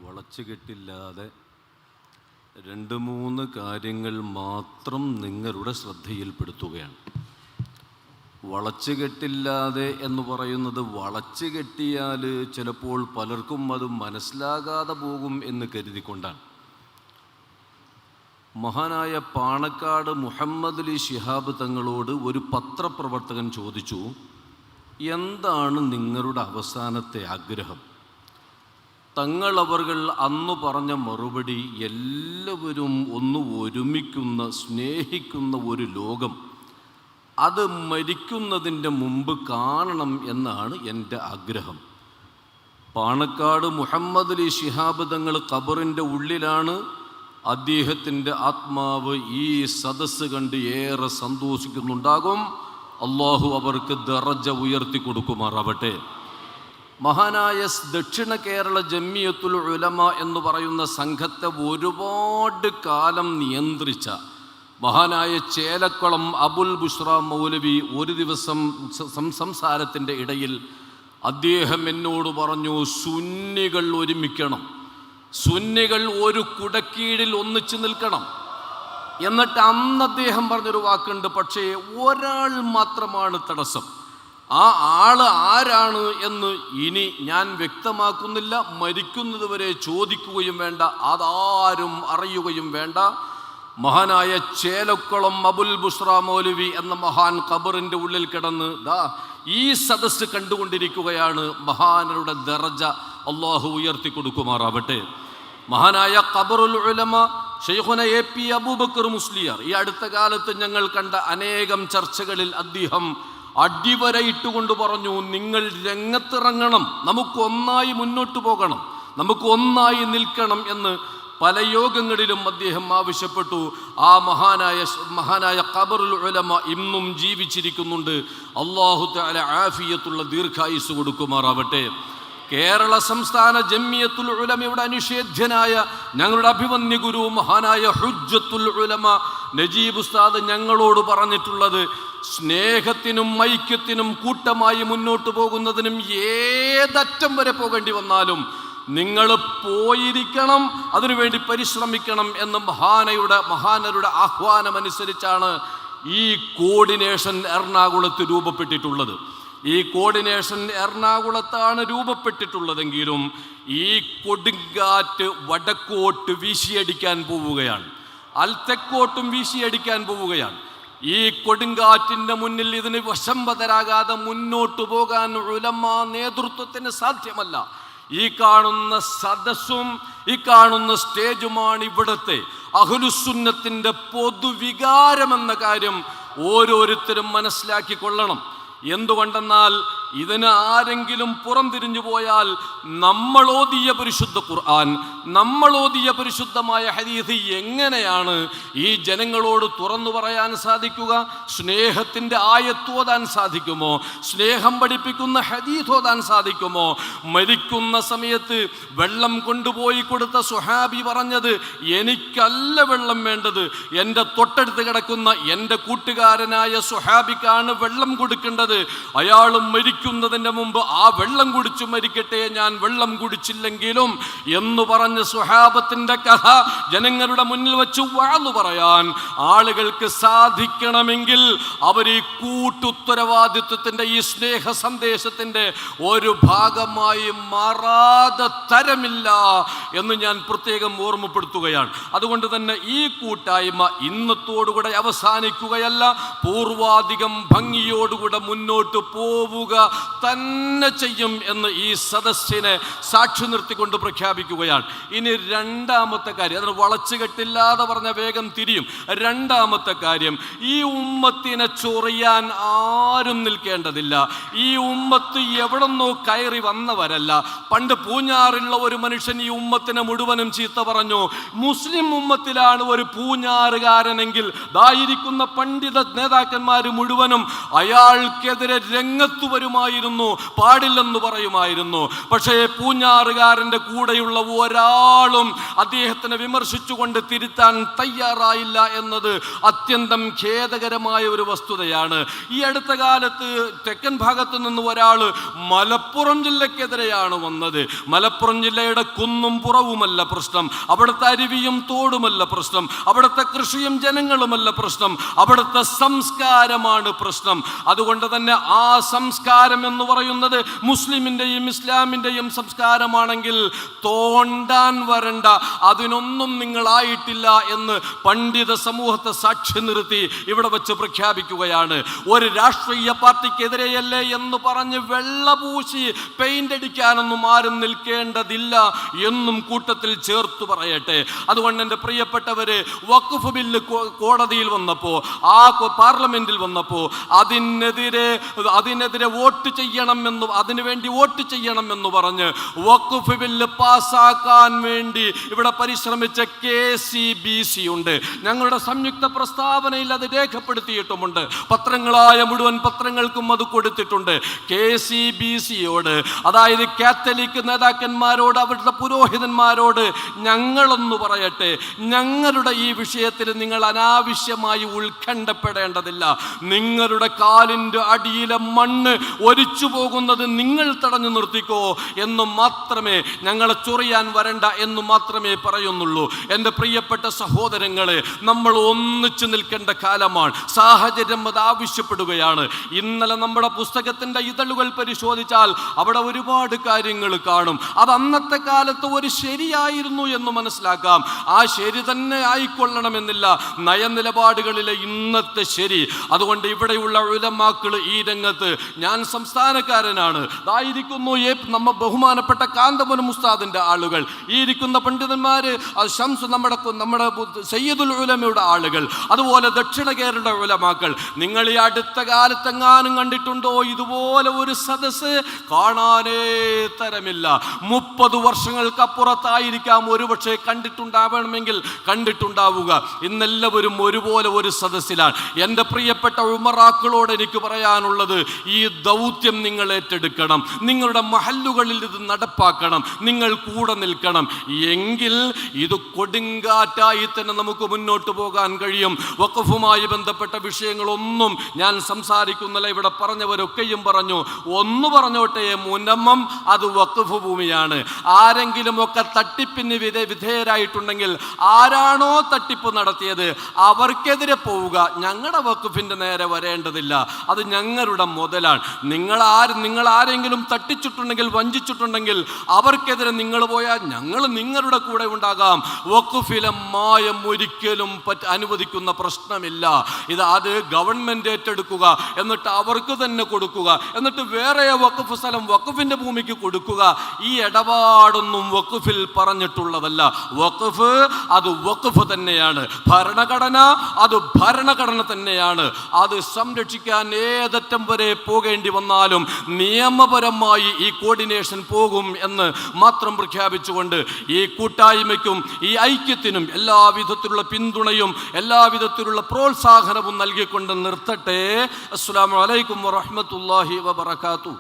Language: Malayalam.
വളച്ചുകെട്ടില്ലാതെ രണ്ട് മൂന്ന് കാര്യങ്ങൾ മാത്രം നിങ്ങളുടെ ശ്രദ്ധയിൽപ്പെടുത്തുകയാണ്. വളച്ചുകെട്ടില്ലാതെ എന്ന് പറയുന്നത് വളച്ചു കെട്ടിയാൽ ചിലപ്പോൾ പലർക്കും അത് മനസ്സിലാകാതെ പോകും എന്ന് കരുതിക്കൊണ്ടാണ്. മഹാനായ പാണക്കാട് മുഹമ്മദ് അലി ശിഹാബ് തങ്ങളോട് ഒരു പത്രപ്രവർത്തകൻ ചോദിച്ചു, എന്താണ് നിങ്ങളുടെ അവസാനത്തെ ആഗ്രഹം? തങ്ങളവർകൾ അന്ന് പറഞ്ഞ മറുപടി, എല്ലാവരും ഒന്ന് ഒരുമിക്കുന്ന സ്നേഹിക്കുന്ന ഒരു ലോകം, അത് മരിക്കുന്നതിൻ്റെ മുമ്പ് കാണണം എന്നാണ് എൻ്റെ ആഗ്രഹം. പാണക്കാട് മുഹമ്മദ് അലി ശിഹാബ് തങ്ങൾ ഖബറിൻ്റെ ഉള്ളിലാണ്. അദ്ദേഹത്തിൻ്റെ ആത്മാവ് ഈ സദസ്സ് കണ്ട് ഏറെ സന്തോഷിക്കുന്നുണ്ടാകും. അള്ളാഹു അവർക്ക് ദറജ ഉയർത്തി കൊടുക്കുമാറാവട്ടെ. മഹാനായ ദക്ഷിണ കേരള ജമിയത്തുൽ ഉലമ എന്ന് പറയുന്ന സംഘത്തെ ഒരുപാട് കാലം നിയന്ത്രിച്ച മഹാനായ ചേലക്കുളം അബുൽ ബുഷ്ര മൗലവി ഒരു ദിവസം സംസാരത്തിൻ്റെ ഇടയിൽ അദ്ദേഹം എന്നോട് പറഞ്ഞു, സുന്നികൾ ഒരുമിക്കണം, സുന്നികൾ ഒരു കുടക്കീഴിൽ ഒന്നിച്ചു നിൽക്കണം. എന്നിട്ട് അന്ന് അദ്ദേഹം പറഞ്ഞൊരു വാക്കുണ്ട്, പക്ഷേ ഒരാൾ മാത്രമാണ് തടസ്സം. ആ ആള് ആരാണ് എന്ന് ഇനി ഞാൻ വ്യക്തമാക്കുന്നില്ല. മരിക്കുന്നത് വരെ ചോദിക്കുകയും വേണ്ട, അതാരും അറിയുകയും വേണ്ട. മഹാനായ ചേലക്കുളം അബുൽ ബുഷ്ര മൗലവി എന്ന മഹാൻ ഖബറിൻ്റെ ഉള്ളിൽ കിടന്ന് ഈ സദസ്സ് കണ്ടുകൊണ്ടിരിക്കുകയാണ്. മഹാനരുടെ ദറജ അള്ളാഹു ഉയർത്തി കൊടുക്കുമാറാവട്ടെ. മഹാനായ ഖബറുൽ ഉലമ ഷെയ്ഖുന AP അബൂബക്കർ മുസ്ലിയാർ ഈ അടുത്ത കാലത്ത് ഞങ്ങൾ കണ്ട അനേകം ചർച്ചകളിൽ അദ്ദേഹം അടിവരയിട്ടുകൊണ്ട് പറഞ്ഞു, നിങ്ങൾ രംഗത്തിറങ്ങണം, നമുക്ക് ഒന്നായി മുന്നോട്ട് പോകണം, നമുക്ക് ഒന്നായി നിൽക്കണം എന്ന് പല യോഗങ്ങളിലും അദ്ദേഹം ആവശ്യപ്പെട്ടു. ആ മഹാനായ ഖബറുൽ ഉലമ ഇന്നും ജീവിച്ചിരിക്കുന്നുണ്ട്. അല്ലാഹു തആല ആഫിയത്തുള്ള ദീർഘായുസ് കൊടുക്കുമാറാവട്ടെ. കേരള സംസ്ഥാന ജമിയത്തുൽ ഉലമയുടെ അനിഷേധ്യനായ ഞങ്ങളുടെ അഭിമന്യ ഗുരു മഹാനായ ഹുജ്ജത്തുൽ ഉലമ നജീബ് ഉസ്താദ് ഞങ്ങളോട് പറഞ്ഞിട്ടുള്ളത്, സ്നേഹത്തിനും ഐക്യത്തിനും കൂട്ടമായി മുന്നോട്ട് പോകുന്നതിനും ഏതറ്റം വരെ പോകേണ്ടി വന്നാലും നിങ്ങൾ പോയിരിക്കണം, അതിനുവേണ്ടി പരിശ്രമിക്കണം എന്ന് മഹാനരുടെ ആഹ്വാനമനുസരിച്ചാണ് ഈ കോർഡിനേഷൻ എറണാകുളത്ത് രൂപപ്പെട്ടിട്ടുള്ളത്. ഈ കോർഡിനേഷൻ എറണാകുളത്താണ് രൂപപ്പെട്ടിട്ടുള്ളതെങ്കിലും ഈ കൊടുങ്കാറ്റ് വടക്കോട്ട് വീശിയടിക്കാൻ പോവുകയാണ്, തെക്കോട്ടും വീശിയടിക്കാൻ പോവുകയാണ്. ഈ കൊടുങ്കാറ്റിൻ്റെ മുന്നിൽ ഇതിന് വശംവദരാകാതെ മുന്നോട്ട് പോകാൻ ഉലമാ നേതൃത്വത്തിന് സാധ്യമല്ല. ഈ കാണുന്ന സദസ്സും ഈ കാണുന്ന സ്റ്റേജുമാണ് ഇവിടുത്തെ അഹ്ലുസുന്നത്തിൻ്റെ പൊതുവികാരമെന്ന കാര്യം ഓരോരുത്തരും മനസ്സിലാക്കിക്കൊള്ളണം. എന്തുകൊണ്ടെന്നാൽ ഇതിന് ആരെങ്കിലും പുറംതിരിഞ്ഞു പോയാൽ നമ്മൾ ഓതിയ പരിശുദ്ധ ഖുർആൻ, നമ്മൾ ഓതിയ പരിശുദ്ധമായ ഹദീസ് എങ്ങനെയാണ് ഈ ജനങ്ങളോട് തുറന്നു പറയാൻ സാധിക്കുക? സ്നേഹത്തിൻ്റെ ആയത്ത് ഓതാൻ സാധിക്കുമോ? സ്നേഹം പഠിപ്പിക്കുന്ന ഹദീസ് ഓതാൻ സാധിക്കുമോ? മരിക്കുന്ന സമയത്ത് വെള്ളം കൊണ്ടുപോയി കൊടുത്ത സുഹാബി പറഞ്ഞത്, എനിക്കല്ല വെള്ളം വേണ്ടത്, എൻ്റെ തൊട്ടടുത്ത് കിടക്കുന്ന എൻ്റെ കൂട്ടുകാരനായ സുഹാബിക്കാണ് വെള്ളം കൊടുക്കേണ്ടത്. അയാളും മരിക്കുന്നതിൻ്റെ മുമ്പ് ആ വെള്ളം കുടിച്ചു മരിക്കട്ടെ, ഞാൻ വെള്ളം കുടിച്ചില്ലെങ്കിലും എന്ന് പറഞ്ഞ സുഹാബത്തിൻ്റെ കഥ ജനങ്ങളുടെ മുന്നിൽ വെച്ച് വാളു പറയാൻ ആളുകൾക്ക് സാധിക്കണമെങ്കിൽ അവർ ഈ കൂട്ടുത്തരവാദിത്വത്തിൻ്റെ ഈ സ്നേഹ സന്ദേശത്തിൻ്റെ ഒരു ഭാഗമായി മാറാതെ തരമില്ല എന്ന് ഞാൻ പ്രത്യേകം ഓർമ്മപ്പെടുത്തുകയാണ്. അതുകൊണ്ട് തന്നെ ഈ കൂട്ടായ്മ ഇന്നത്തോടുകൂടെ അവസാനിക്കുകയല്ല, പൂർവാധികം ഭംഗിയോടുകൂടെ മുന്നോട്ട് പോവുക തന്നെ ചെയ്യും എന്ന് ഈ സദസ്സിനെ സാക്ഷി നിർത്തിക്കൊണ്ട് പ്രഖ്യാപിക്കുകയാണ്. ഇനി രണ്ടാമത്തെ കാര്യം, അതിന് വളച്ചുകെട്ടില്ലാതെ പറഞ്ഞ വേഗം തിരിയും. രണ്ടാമത്തെ കാര്യം, ഈ ഉമ്മത്തിനെ ചൊറിയാൻ ആരും നിൽക്കേണ്ടതില്ല. ഈ ഉമ്മത്ത് എവിടെന്നോ കയറി വന്നവരല്ല. പണ്ട് പൂഞ്ഞാറുള്ള ഒരു മനുഷ്യൻ ഈ ഉമ്മത്തിനെ മുഴുവനും ചീത്ത പറഞ്ഞു. മുസ്ലിം ഉമ്മത്തിലാണ് ഒരു പൂഞ്ഞാറുകാരനെങ്കിൽ ദായിരിക്കുന്ന പണ്ഡിത നേതാക്കന്മാർ മുഴുവനും അയാൾക്കെതിരെ രംഗത്ത് വരുമായിരുന്നു പറയുമായിരുന്നു, പാടില്ലെന്ന് പറയുമായിരുന്നു. പക്ഷേ പൂഞ്ഞാറുകാരൻ്റെ കൂടെയുള്ള ഒരാളും അദ്ദേഹത്തിനെ വിമർശിച്ചുകൊണ്ട് തിരുത്താൻ തയ്യാറായില്ല എന്നത് അത്യന്തം ഖേദകരമായ ഒരു വസ്തുതയാണ്. ഈ അടുത്ത കാലത്ത് തെക്കൻ ഭാഗത്ത് നിന്ന് ഒരാൾ മലപ്പുറം ജില്ലക്കെതിരെയാണ് വന്നത്. മലപ്പുറം ജില്ലയുടെ കുന്നും പുറവുമല്ല പ്രശ്നം, അവിടുത്തെ അരുവിയും തോടുമല്ല പ്രശ്നം, അവിടുത്തെ കൃഷിയും ജനങ്ങളുമല്ല പ്രശ്നം, അവിടുത്തെ സംസ്കാരമാണ് പ്രശ്നം. അതുകൊണ്ട് തന്നെ ആ സംസ്കാരം എന്ന് പറയുന്നത് മുസ്ലിമിൻ്റെയും ഇസ്ലാമിൻ്റെയും സംസ്കാരമാണെങ്കിൽ തോണ്ടാൻ വരണ്ട, അതിനൊന്നും നിങ്ങളായിട്ടില്ല എന്ന് പണ്ഡിത സമൂഹത്തെ സാക്ഷി നിർത്തി ഇവിടെ വെച്ച് പ്രഖ്യാപിക്കുകയാണ്. ഒരു രാഷ്ട്രീയ പാർട്ടിക്കെതിരെയല്ലേ എന്ന് പറഞ്ഞ് വെള്ളപൂശി പെയിന്റ് അടിക്കാനൊന്നും ആരും നിൽക്കേണ്ടതില്ല എന്നും കൂട്ടത്തിൽ ചേർത്തു പറയട്ടെ. അതുകൊണ്ട് എൻ്റെ പ്രിയപ്പെട്ടവര്, വഖഫ് ബില്ല് കോടതിയിൽ വന്നപ്പോൾ, ആ പാർലമെന്റിൽ വന്നപ്പോൾ അതിനെതിരെ വോട്ട് ചെയ്യണമെന്നും അതിനുവേണ്ടി വോട്ട് ചെയ്യണമെന്ന് പറഞ്ഞ് വഖഫ് ബില്ല് പാസ്സാക്കാൻ വേണ്ടി ഇവിടെ പരിശ്രമിച്ച KCBC ഉണ്ട്. ഞങ്ങളുടെ സംയുക്ത പ്രസ്താവനയിൽ അത് രേഖപ്പെടുത്തിയിട്ടുമുണ്ട്. പത്രങ്ങളായ മുഴുവൻ പത്രങ്ങൾക്കും അത് കൊടുത്തിട്ടുണ്ട്. KCBCയോട്, അതായത് കാത്തലിക് നേതാക്കന്മാരോട്, അവരുടെ പുരോഹിതന്മാരോട് ഞങ്ങളൊന്ന് പറയട്ടെ, ഞങ്ങളുടെ ഈ വിഷയത്തിൽ നിങ്ങൾ അനാവശ്യമായി ഉത്കണ്ഠപ്പെടേണ്ടതില്ല. നിങ്ങളുടെ കാലിൻ്റെ അടിയിലെ മണ്ണ് ഒലിച്ചു പോകുന്നത് നിങ്ങൾ തടഞ്ഞു നിർത്തിക്കോ എന്ന് മാത്രമേ, ഞങ്ങളെ ചൊറിയാൻ വരണ്ട എന്ന് മാത്രമേ പറയുന്നുള്ളൂ. എൻ്റെ പ്രിയപ്പെട്ട സഹോദരങ്ങളെ, നമ്മൾ ഒന്നിച്ചു നിൽക്കേണ്ട കാലമാണ്. സാഹചര്യം അത് ആവശ്യപ്പെടുകയാണ്. ഇന്നലെ നമ്മുടെ പുസ്തകത്തിൻ്റെ ഇതളുകൾ പരിശോധിച്ചാൽ അവിടെ ഒരുപാട് കാര്യങ്ങൾ കാണും. അത് അന്നത്തെ കാലത്ത് ഒരു ശരിയായിരുന്നു എന്ന് മനസ്സിലാക്കാം. ആ ശരി തന്നെ ആയിക്കൊള്ളണമെന്നില്ല നയനിലപാടുകളിലെ ഇന്നത്തെ ശരി. അതുകൊണ്ട് ഇവിടെയുള്ള ഉലമാക്കൾ ഈ രംഗത്ത്, ഞാൻ സംസ്ഥാനക്കാരനാണ്, ഇതായിരിക്കുന്നു നമ്മ ബഹുമാനപ്പെട്ട കാന്തപുരം ഉസ്താദിൻ്റെ ആളുകൾ, ഈ ഇരിക്കുന്ന പണ്ഡിതന്മാര്, നമ്മുടെ സയ്യിദുൽ ഉലമയുടെ ആളുകൾ, അതുപോലെ ദക്ഷിണ കേരള ഉലമാക്കൾ, നിങ്ങൾ ഈ അടുത്ത കാലത്തെങ്ങാനും കണ്ടിട്ടുണ്ടോ ഇതുപോലെ ഒരു സദസ്സ്? കാണാനേ തരമില്ല. 30 വർഷങ്ങൾക്കപ്പുറത്തായിരിക്കാം ഒരുപക്ഷെ കണ്ടിട്ടുണ്ടാവണമെങ്കിൽ കണ്ടിട്ടുണ്ടാവുക. ഇന്നെല്ലാവരും ഒരുപോലെ ഒരു സദസ്സിലാണ്. എൻ്റെ പ്രിയപ്പെട്ട ഉമറാക്കളോട് എനിക്ക് പറയാനുള്ളത്, ഈ ദൗത്യം നിങ്ങൾ ഏറ്റെടുക്കണം. നിങ്ങളുടെ മഹല്ലുകളിൽ ഇത് നടപ്പാക്കണം. നിങ്ങൾ കൂടെ നിൽക്കണം. എങ്കിൽ ഇത് കൊടുങ്കാറ്റായി തന്നെ നമുക്ക് മുന്നോട്ട് പോകാൻ കഴിയും. വഖഫുമായി ബന്ധപ്പെട്ട വിഷയങ്ങളൊന്നും ഞാൻ സംസാരിക്കുന്നില്ല. ഇവിടെ പറഞ്ഞവരൊക്കെയും പറഞ്ഞു. ഒന്ന് പറഞ്ഞോട്ടെ, മുനമ്മം അത് വഖഫ് ഭൂമിയാണ്. ആരെങ്കിലുമൊക്കെ തട്ടിപ്പിന് വിധേയരായിട്ടുണ്ടെങ്കിൽ, ആരാണോ തട്ടിപ്പ് നടത്തിയത് അവർക്കെതിരെ പോവുക. ഞങ്ങളുടെ വഖഫിൻ്റെ നേരെ വരേണ്ടതില്ല. അത് ഞങ്ങളുടെ മുതലാണ്. നിങ്ങൾ ആരെങ്കിലും തട്ടിച്ചിട്ടുണ്ടെങ്കിൽ, വഞ്ചിച്ചിട്ടുണ്ടെങ്കിൽ അവർക്കെതിരെ നിങ്ങൾ പോയാൽ ഞങ്ങൾ നിങ്ങളുടെ കൂടെ ഉണ്ടാകാം. വഖഫിലെ മായം ഒരിക്കലും അനുവദിക്കുന്ന പ്രശ്നമില്ല. അത് ഗവൺമെന്റ് ഏറ്റെടുക്കുക, എന്നിട്ട് അവർക്ക് തന്നെ കൊടുക്കുക, എന്നിട്ട് വേറെ വഖഫ് സ്ഥലം വഖഫിന്റെ ഭൂമിക്ക് കൊടുക്കുക. ഈ ഇടപാടൊന്നും വഖഫിൽ പറഞ്ഞിട്ടുള്ളതല്ല. വഖഫ് അത് വഖഫ് തന്നെയാണ്. ഭരണഘടന അത് ഭരണഘടന തന്നെയാണ്. അത് സംരക്ഷിക്കാൻ ഏതറ്റം വരെ പോകേണ്ടി വന്നാലും നിയമപരമായി ഈ കോർഡിനേഷൻ പോകും എന്ന് മാത്രം പ്രഖ്യാപിച്ചുകൊണ്ട് ഈ കൂട്ടായ്മയ്ക്കും ഈ ഐക്യത്തിനും എല്ലാവിധത്തിലുള്ള പിന്തുണയും എല്ലാവിധത്തിലുള്ള പ്രോത്സാഹനവും നൽകിക്കൊണ്ട് നിർത്തട്ടെ. അസ്സലാമു അലൈക്കും വറഹ്മത്തുള്ളാഹി വബറകാതുഹു.